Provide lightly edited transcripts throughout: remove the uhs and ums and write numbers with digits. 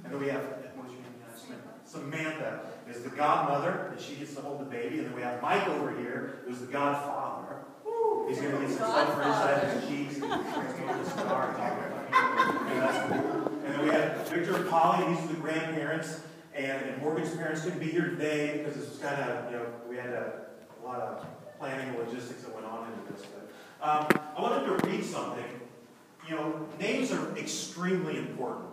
And then we have, what's your name? Samantha is the godmother, and she gets to hold the baby. And then we have Mike over here, who's the godfather. He's going to get some stuff for inside his cheeks. He's going to the star. And that's cool. And then we have Victor and Polly. These are the grandparents. And Morgan's parents couldn't be here today because this was kind of, we had a lot of planning and logistics that went on into this. But I wanted to read something. Names are extremely important.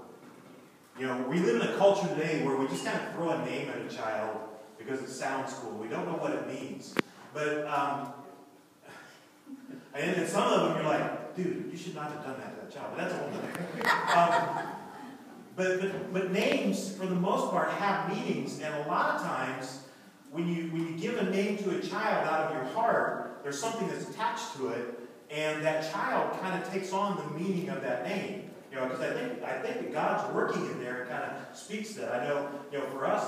We live in a culture today where we just kind of throw a name at a child because it sounds cool. We don't know what it means. But, and some of them you're like, dude, you should not have done that to that child. But that's a whole thing. But names, for the most part, have meanings. And a lot of times, when you give a name to a child out of your heart, there's something that's attached to it. And that child kind of takes on the meaning of that name. Because I think that God's working in there and kind of speaks to that. I know, for us,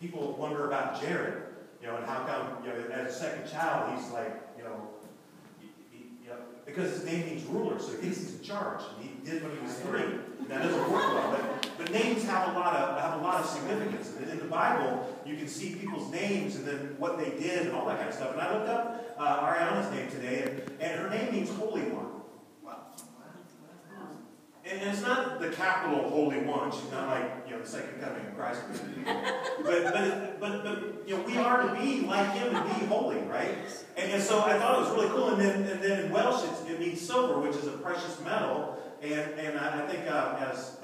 people wonder about Jared, and how come, as a second child, he's like, because his name means ruler, so he thinks he's in charge. And he did when he was 3. And that doesn't work well. But names have a lot of significance. And in the Bible, you can see people's names and then what they did and all that kind of stuff. And I looked up Ariana's name today, and her name means Holy One. And it's not the capital Holy One. She's not like, the second coming of Christ. But we are to be like Him and be holy, right? And so I thought it was really cool. And then in Welsh, it means silver, which is a precious metal. And I think as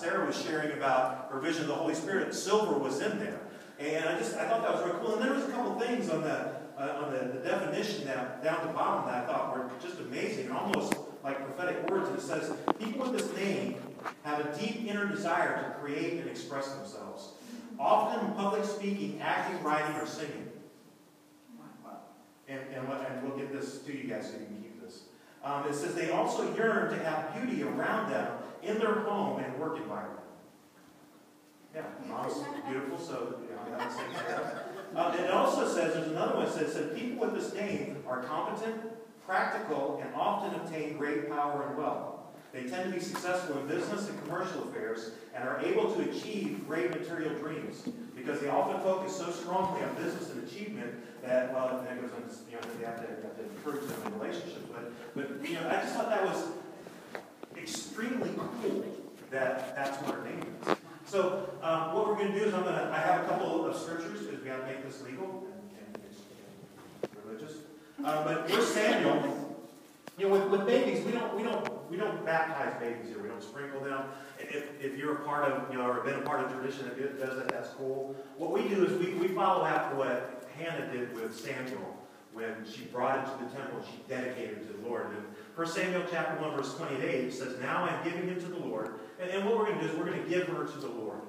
Sarah was sharing about her vision of the Holy Spirit, silver was in there. And I thought that was really cool. And there was a couple things on the definition down at the bottom that I thought were just amazing and almost like prophetic words. And it says, people with this name have a deep inner desire to create and express themselves, often in public speaking, acting, writing, or singing. And we'll get this to you guys so you can keep this. It says they also yearn to have beauty around them in their home and work environment. Yeah, mom's beautiful, so that's it also says, there's another one that says people with this name are competent, practical, and often obtain great power and wealth. They tend to be successful in business and commercial affairs and are able to achieve great material dreams because they often focus so strongly on business and achievement that, well, that goes into, they have to encourage them in relationships. But I just thought that was extremely cool that that's what her name is. So what we're going to do is I have a couple of scriptures because we have to make this legal and it's religious. But with Samuel, with babies, we don't baptize babies here. We don't sprinkle them. If you're a part of, or been a part of tradition that does it, that's cool. What we do is we follow after what Hannah did with Samuel when she brought him to the temple and she dedicated him to the Lord. And 1 Samuel chapter 1, verse 28, it says, "Now I'm giving him to the Lord." And what we're going to do is we're going to give her to the Lord.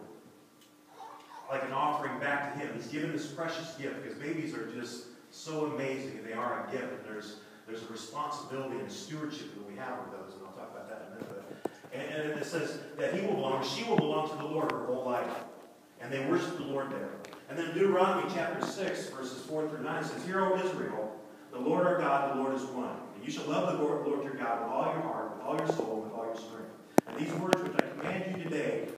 Like an offering back to Him. He's given this precious gift because babies are just so amazing and they are a gift. And there's a responsibility and a stewardship that we have with those. And I'll talk about that in a minute. And it says that she will belong to the Lord her whole life. And they worship the Lord there. And then Deuteronomy chapter 6, verses 4 through 9 says, "Hear, O Israel, the Lord our God, the Lord is one. And you shall love the Lord your God with all your heart, with all your soul, and with all your strength. And these words which I command you today